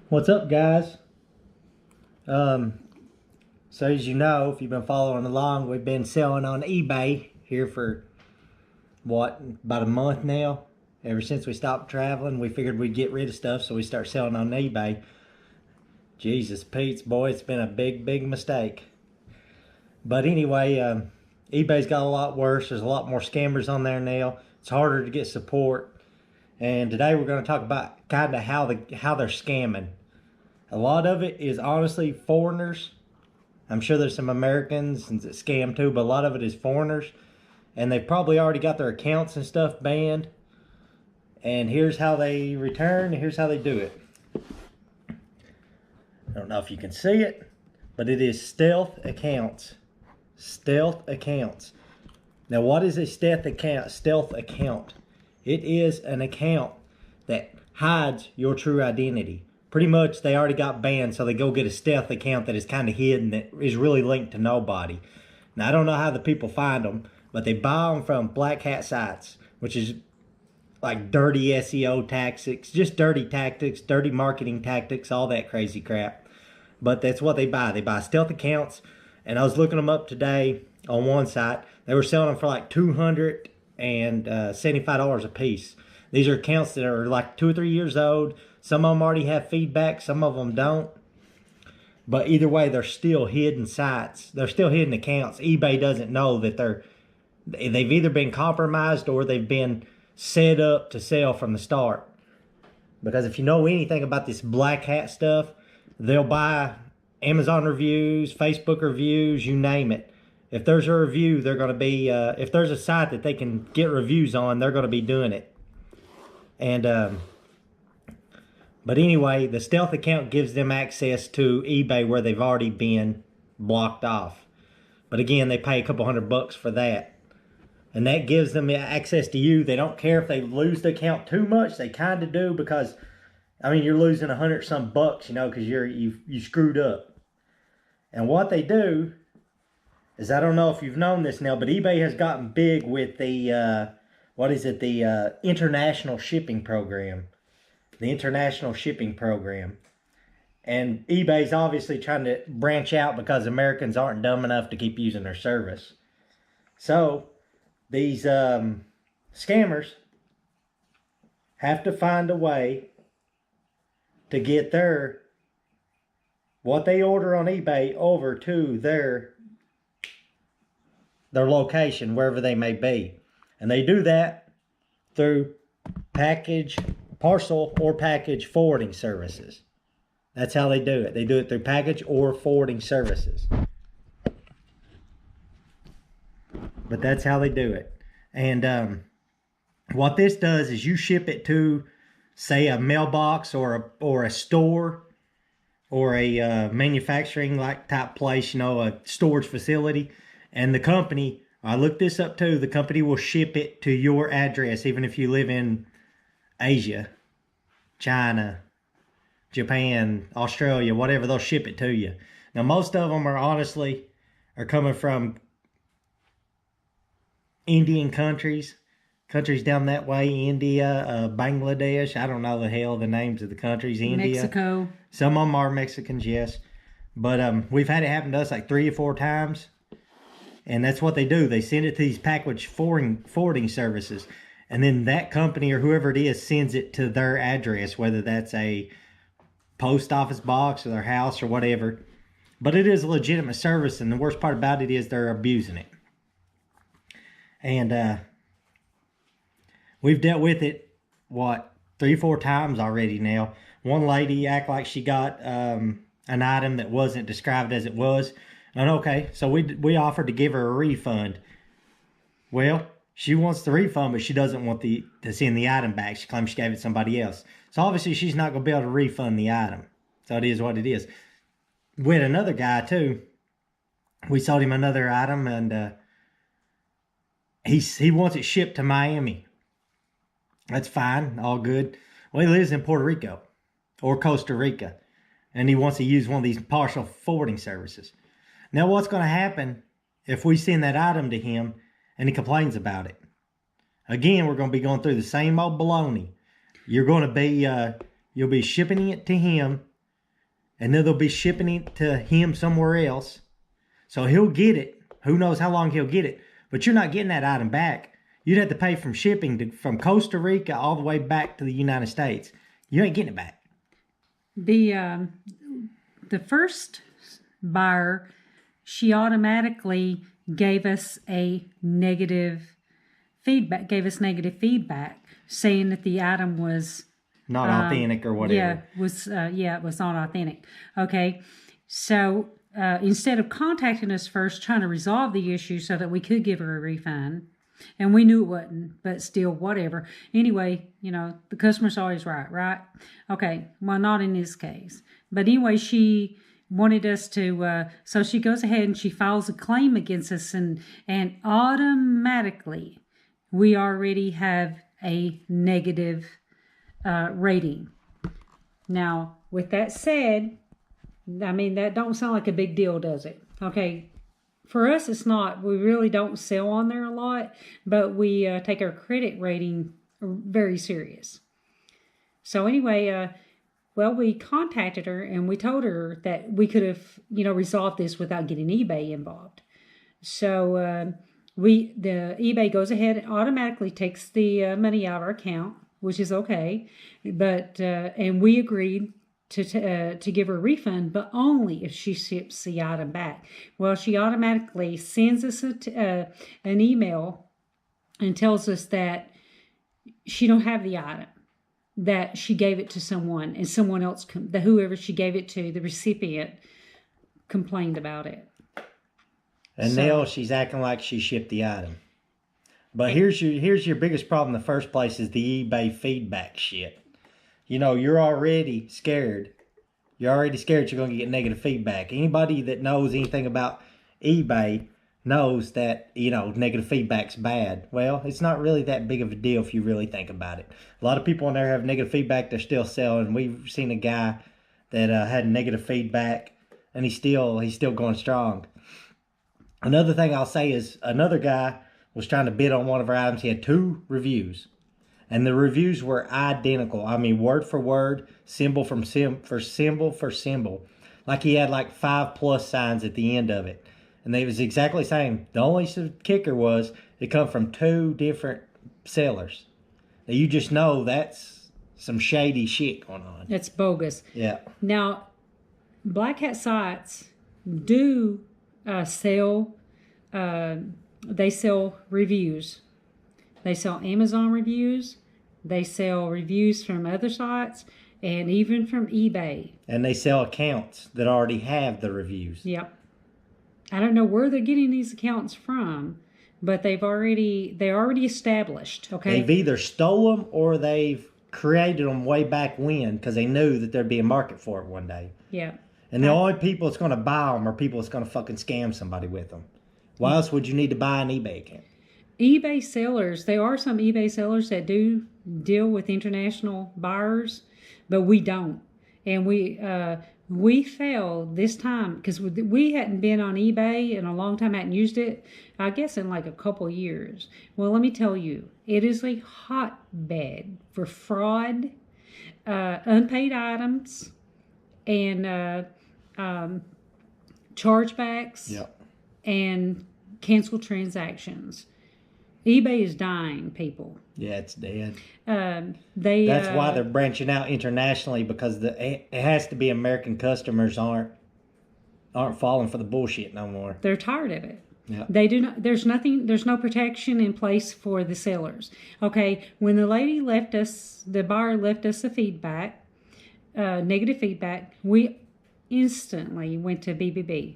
What's up, guys? So as you know, if you've been following along, we've been selling on eBay here for about a month now. Ever since we stopped traveling, we figured we'd get rid of stuff, so we start selling on eBay. Jesus Pete's, boy, it's been a big mistake. But anyway, eBay's got a lot worse. There's a lot more scammers on there now. It's harder to get support. And today we're going to talk about kind of how they're scamming. A lot of it is honestly foreigners. I'm sure there's some Americans that scam too, but a lot of it is foreigners. And they've probably already got their accounts and stuff banned. And here's how they return, and here's how they do it. I don't know if you can see it, but it is stealth accounts. Stealth accounts. Now, what is a stealth account? Stealth account. It is an account that hides your true identity. Pretty much, they already got banned, so they go get a stealth account that is kind of hidden, that is really linked to nobody. Now, I don't know how the people find them, but they buy them from black hat sites, which is like dirty SEO tactics, just dirty tactics, dirty marketing tactics, all that crazy crap. But that's what they buy. They buy stealth accounts, and I was looking them up today on one site. They were selling them for like $275 a piece. These are accounts that are like 2 or 3 years old. Some of them already have feedback, some of them don't. But either way, they're still hidden sites. They're still hidden accounts. eBay doesn't know that they've either been compromised or they've been set up to sell from the start. Because if you know anything about this black hat stuff, they'll buy Amazon reviews, Facebook reviews, you name it. If there's a review, they're going to be, if there's a site that they can get reviews on, they're going to be doing it. And, but anyway, the stealth account gives them access to eBay where they've already been blocked off. But again, they pay a couple $100 for that. And that gives them access to you. They don't care if they lose the account too much. They kind of do because, I mean, you're losing $100-some, you know, because you screwed up. And what they do is, I don't know if you've known this now, but eBay has gotten big with the, the international shipping program. The international shipping program. And eBay's obviously trying to branch out because Americans aren't dumb enough to keep using their service. So these scammers have to find a way to get what they order on eBay over to their location, wherever they may be. And they do that through parcel or package forwarding services. That's how they do it. They do it through package or forwarding services. But that's how they do it. And what this does is you ship it to, say, a mailbox or a store or a manufacturing like type place, you know, a storage facility. And the company, I looked this up too, the company will ship it to your address, even if you live in Asia, China, Japan, Australia, whatever, they'll ship it to you. Now, most of them are coming from Indian countries down that way, India, Bangladesh. I don't know the names of the countries. India. Mexico. Some of them are Mexicans, yes. But we've had it happen to us like 3 or 4 times. And that's what they do. They send it to these package forwarding services. And then that company or whoever it is sends it to their address, whether that's a post office box or their house or whatever. But it is a legitimate service, and the worst part about it is they're abusing it. And we've dealt with it, 3 or 4 times already now. One lady acted like she got an item that wasn't described as it was. And okay, so we offered to give her a refund. Well, she wants the refund, but she doesn't want to send the item back. She claims she gave it to somebody else. So obviously she's not going to be able to refund the item. So it is what it is. We had another guy too. We sold him another item, and he wants it shipped to Miami. That's fine, all good. Well, he lives in Puerto Rico or Costa Rica, and he wants to use one of these partial forwarding services. Now, what's going to happen if we send that item to him and he complains about it? Again, we're going to be going through the same old baloney. You're going to be, you'll be shipping it to him. and then they'll be shipping it to him somewhere else. So he'll get it. Who knows how long he'll get it. But you're not getting that item back. You'd have to pay from shipping from Costa Rica all the way back to the United States. You ain't getting it back. The first buyer, she automatically gave us negative feedback, saying that the item was not authentic or whatever. It was not authentic. Okay, so instead of contacting us first, trying to resolve the issue so that we could give her a refund, and we knew it wasn't, but still, whatever. Anyway, the customer's always right? Okay, well, not in this case. But anyway, she wanted us to, so she goes ahead and she files a claim against us, and automatically we already have a negative rating. Now, with that said, I mean, that don't sound like a big deal, does it? Okay, for us, it's not. We really don't sell on there a lot, but we take our credit rating very serious. So anyway, we contacted her and we told her that we could have, resolved this without getting eBay involved. So the eBay goes ahead and automatically takes the money out of our account, which is okay. But and we agreed to give her a refund, but only if she ships the item back. Well, she automatically sends us an email and tells us that she don't have the item, that she gave it to someone, and someone else, whoever she gave it to, the recipient, complained about it. And now she's acting like she shipped the item. But here's your biggest problem in the first place is the eBay feedback shit. You're already scared. You're already scared you're going to get negative feedback. Anybody that knows anything about eBay knows that, negative feedback's bad. Well, it's not really that big of a deal if you really think about it. A lot of people on there have negative feedback. They're still selling. We've seen a guy that had negative feedback, and he's still going strong. Another thing I'll say is another guy was trying to bid on one of our items. He had 2 reviews. And the reviews were identical. I mean, word for word, symbol for symbol. Like he had like 5+ signs at the end of it. And they was exactly the same. The only kicker was it come from 2 different sellers. Now you just know that's some shady shit going on. It's bogus. Yeah. Now, Black Hat sites do sell, they sell reviews. They sell Amazon reviews. They sell reviews from other sites and even from eBay. And they sell accounts that already have the reviews. Yep. I don't know where they're getting these accounts from, but they're already established. Okay. They've either stole them or they've created them way back when because they knew that there'd be a market for it one day. Yeah. And the only people that's going to buy them are people that's going to fucking scam somebody with them. Why else would you need to buy an eBay account? eBay sellers, there are some eBay sellers that do deal with international buyers, but we don't. And we failed this time because we hadn't been on eBay in a long time, hadn't used it, I guess in like a couple years. Well, let me tell you, it is a hotbed for fraud, unpaid items, and chargebacks, yep, and canceled transactions. eBay is dying, people. Yeah, it's dead. That's why they're branching out internationally, because it has to be American customers aren't falling for the bullshit no more. They're tired of it. Yeah. They do not. There's no protection in place for the sellers. Okay, when the buyer left us a feedback, negative feedback, we instantly went to BBB.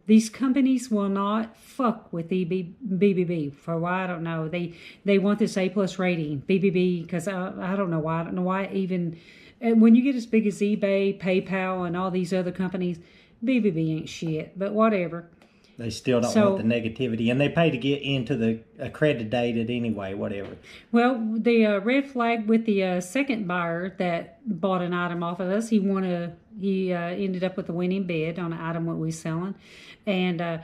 These companies will not fuck with BBB for why, I don't know. They want this A+ rating, BBB, because I don't know why. I don't know why even, when you get as big as eBay, PayPal, and all these other companies, BBB ain't shit, but whatever. They still don't want the negativity, and they pay to get into the accredited anyway, whatever. Well, the red flag with the second buyer that bought an item off of us, he ended up with a winning bid on an item what we was selling. And,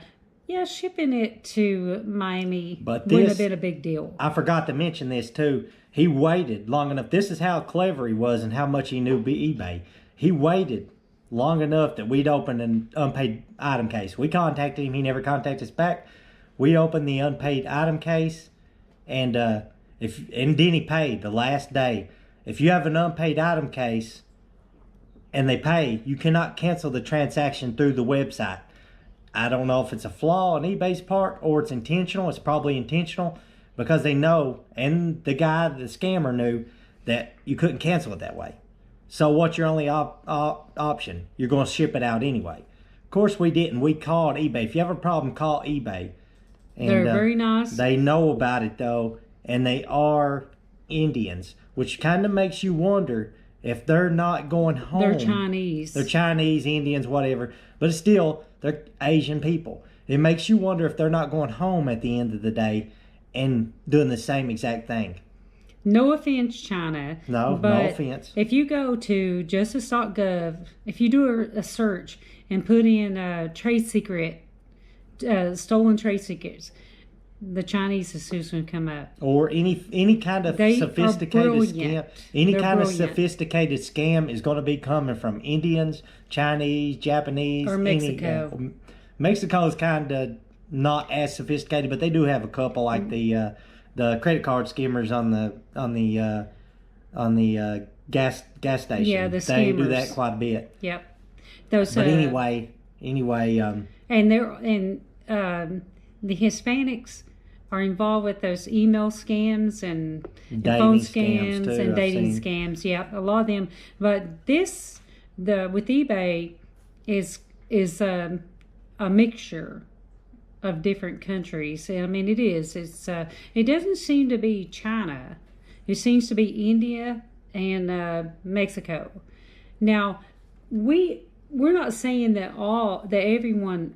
shipping it to Miami wouldn't have been a big deal. I forgot to mention this, too. He waited long enough. This is how clever he was and how much he knew eBay. He waited long enough that we'd open an unpaid item case. We contacted him. He never contacted us back. We opened the unpaid item case, and then he paid the last day. If you have an unpaid item case and they pay, you cannot cancel the transaction through the website. I don't know if it's a flaw on eBay's part or it's intentional. It's probably intentional because they know, and the scammer knew, that you couldn't cancel it that way. So what's your only option? You're going to ship it out anyway. Of course we didn't. We called eBay. If you have a problem, call eBay. And, they're very nice. They know about it though, and they are Indians, which kind of makes you wonder if they're not going home. They're Chinese. They're Chinese, Indians, whatever. But still, they're Asian people. It makes you wonder if they're not going home at the end of the day and doing the same exact thing. No offense, China. No offense. If you go to justice.gov, if you do a search and put in trade secret, stolen trade secrets, the Chinese is soon going to come up. Or any kind of sophisticated scam. They're kind of sophisticated scam is going to be coming from Indians, Chinese, Japanese, or Mexico. Mexico is kind of not as sophisticated, but they do have a couple like the credit card skimmers on the gas station. Yeah, the they scammers do that quite a bit. Yep. Those. But anyway. And the Hispanics are involved with those email scams and phone scams too, and dating scams. Yeah, a lot of them. But with eBay is a mixture of different countries. I mean, it is. It doesn't seem to be China. It seems to be India and Mexico. Now, we're not saying that everyone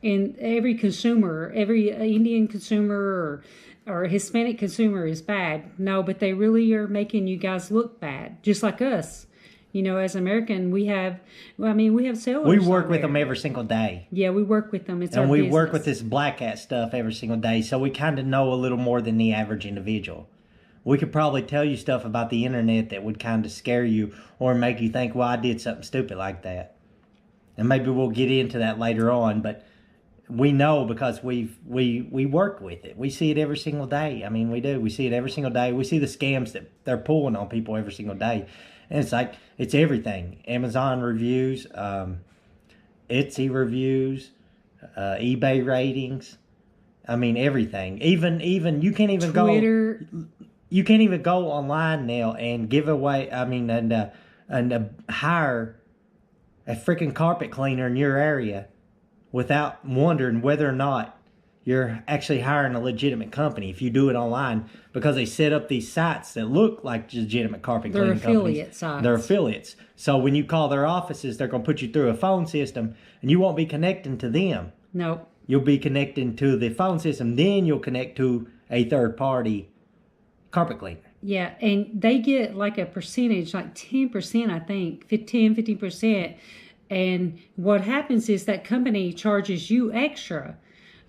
in every consumer, every Indian consumer or Hispanic consumer is bad. No, but they really are making you guys look bad, just like us. You know, as American, we have sellers. We work with them every single day. Yeah, we work with them. It's our business. And we work with this black hat stuff every single day, so we kind of know a little more than the average individual. We could probably tell you stuff about the internet that would kind of scare you or make you think, well, I did something stupid like that. And maybe we'll get into that later on, but we know because we work with it. We see it every single day. I mean, we do. We see it every single day. We see the scams that they're pulling on people every single day. And it's everything. Amazon reviews, Etsy reviews, eBay ratings. I mean, everything. Even you can't even Twitter. You can't even go online now and give away. I mean, and hire a freaking carpet cleaner in your area without wondering whether or not you're actually hiring a legitimate company if you do it online, because they set up these sites that look like legitimate carpet cleaning companies. They're affiliate sites. They're affiliates. So when you call their offices, they're going to put you through a phone system, and you won't be connecting to them. No. You'll be connecting to the phone system. Then you'll connect to a third-party carpet cleaner. Yeah, and they get like a percentage, like 10%, I think, 15%. And what happens is that company charges you extra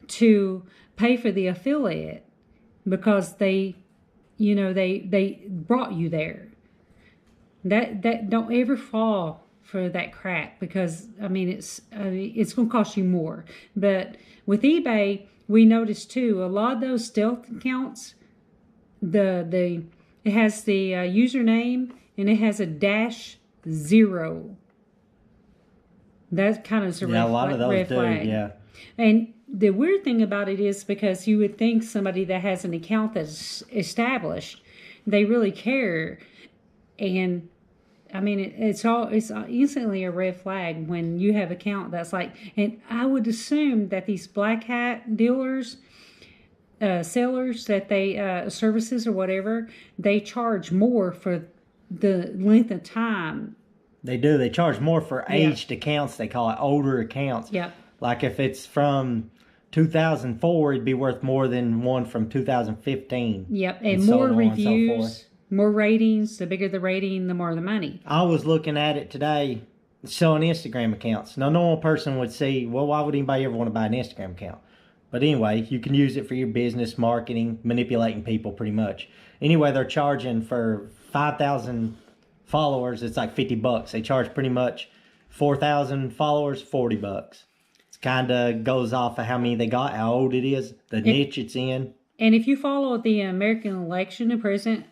to pay for the affiliate because they brought you there. That don't ever fall for that crap, because it's going to cost you more. But with eBay, we noticed too, a lot of those stealth accounts, it has the username and it has a -0. That kind of is a lot of those do, flag. yeah. And the weird thing about it is, because you would think somebody that has an account that's established, they really care. And I mean, it's instantly a red flag when you have an account that's like, and I would assume that these black hat dealers, sellers, that they, services or whatever, they charge more for the length of time. They do. They charge more for aged accounts. They call it older accounts. Yeah. Like if it's from 2004, it'd be worth more than one from 2015. Yep. And more reviews, more ratings. The bigger the rating, the more the money. I was looking at it today, selling Instagram accounts. Now, no one person would see, well, why would anybody ever want to buy an Instagram account? But anyway, you can use it for your business, marketing, manipulating people pretty much. Anyway, they're charging for 5,000 followers. It's like $50. They charge pretty much 4,000 followers, $40. It's kind of goes off of how many they got, how old it is, the niche it's in. And if you follow the American election, the president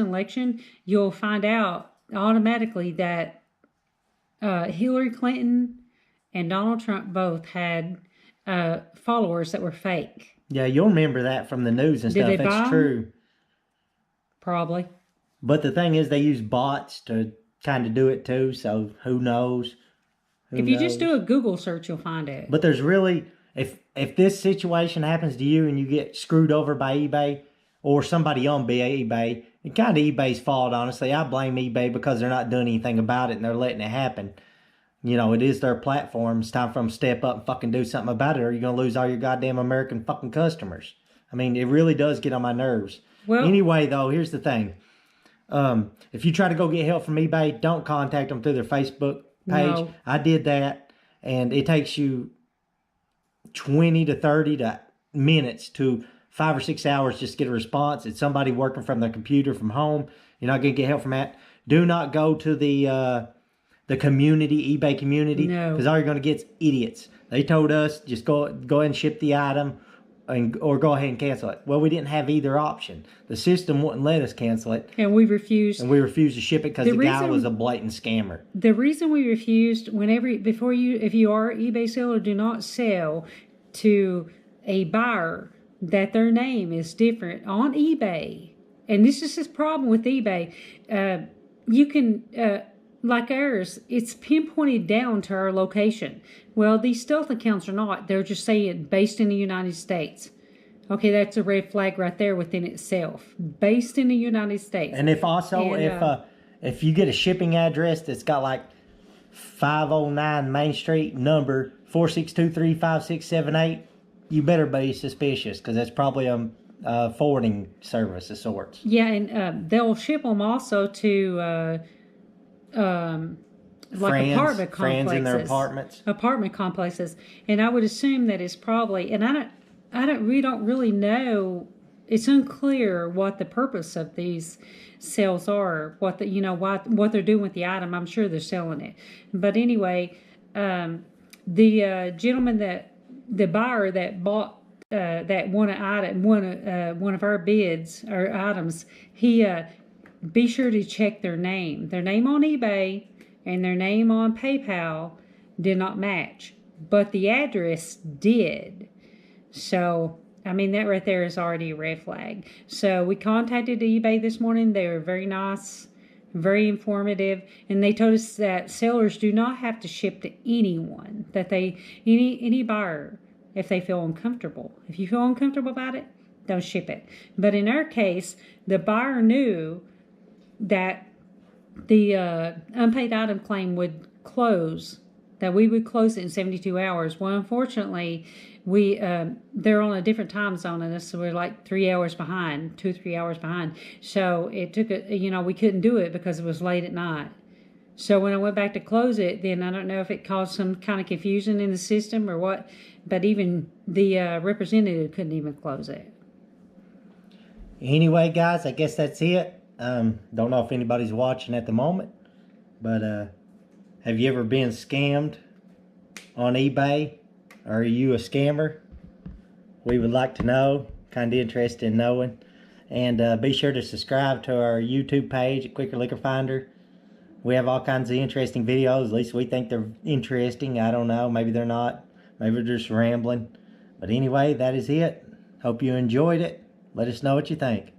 election, you'll find out automatically that Hillary Clinton and Donald Trump both had followers that were fake. Yeah, you'll remember that from the news and Did stuff. they buy It's 'em? true. Probably. But the thing is, they use bots to kind of do it too, so who knows? If you just do a Google search, you'll find it. But there's really, if this situation happens to you and you get screwed over by eBay or somebody on eBay, it's kind of eBay's fault, honestly. I blame eBay because they're not doing anything about it and they're letting it happen. You know, it is their platform. It's time for them to step up and fucking do something about it, or you're going to lose all your goddamn American fucking customers. I mean, it really does get on my nerves. Well, anyway, though, here's the thing. If you try to go get help from eBay, don't contact them through their Facebook page. No. I did that, and it takes you 20 to 30 minutes to 5 or 6 hours just to get a response. It's somebody working from their computer from home. You're not going to get help from that. Do not go to the community, eBay community, because all you're going to get is idiots. They told us just go ahead and ship the item, or go ahead and cancel it. Well, we didn't have either option. The system wouldn't let us cancel it, and we refused. and we refused to ship it because the guy was a blatant scammer. The reason we refused, if you are an eBay seller, do not sell to a buyer that their name is different on eBay. And this is the problem with eBay. You can, like ours, it's pinpointed down to our location. Well, these stealth accounts are not. They're just saying based in the United States. Okay, that's a red flag right there within itself. Based in the United States. And if you get a shipping address that's got like 509 Main Street, number 46235678, you better be suspicious, because that's probably a forwarding service of sorts. Yeah, and they'll ship them also to like apartment complexes. Friends in their apartments. Apartment complexes. And I would assume that it's probably, and we don't really know. It's unclear what the purpose of these sales are. What they're doing with the item. I'm sure they're selling it. But anyway, the gentleman the buyer that bought that one of our bids or items, he be sure to check their name. Their name on eBay and their name on PayPal did not match, but the address did. So, I mean, that right there is already a red flag. So we contacted eBay this morning. They were very nice, very informative, and they told us that sellers do not have to ship to anyone, that any buyer, if they feel uncomfortable. If you feel uncomfortable about it, don't ship it. But in our case, the buyer knew that the unpaid item claim would close, that we would close it in 72 hours. Well, unfortunately, they're on a different time zone than us, so we're like 3 hours behind, 2-3 hours behind. So it took we couldn't do it because it was late at night. So when I went back to close it, then I don't know if it caused some kind of confusion in the system or what, but even the representative couldn't even close it. Anyway, guys, I guess that's it. Don't know if anybody's watching at the moment, but have you ever been scammed on eBay? Are you a scammer? We would like to know. Kind of interested in knowing. And be sure to subscribe to our YouTube page at Quicker Liquor Finder. We have all kinds of interesting videos. At least we think they're interesting. I don't know. Maybe they're not. Maybe we're just rambling. But anyway, that is it. Hope you enjoyed it. Let us know what you think.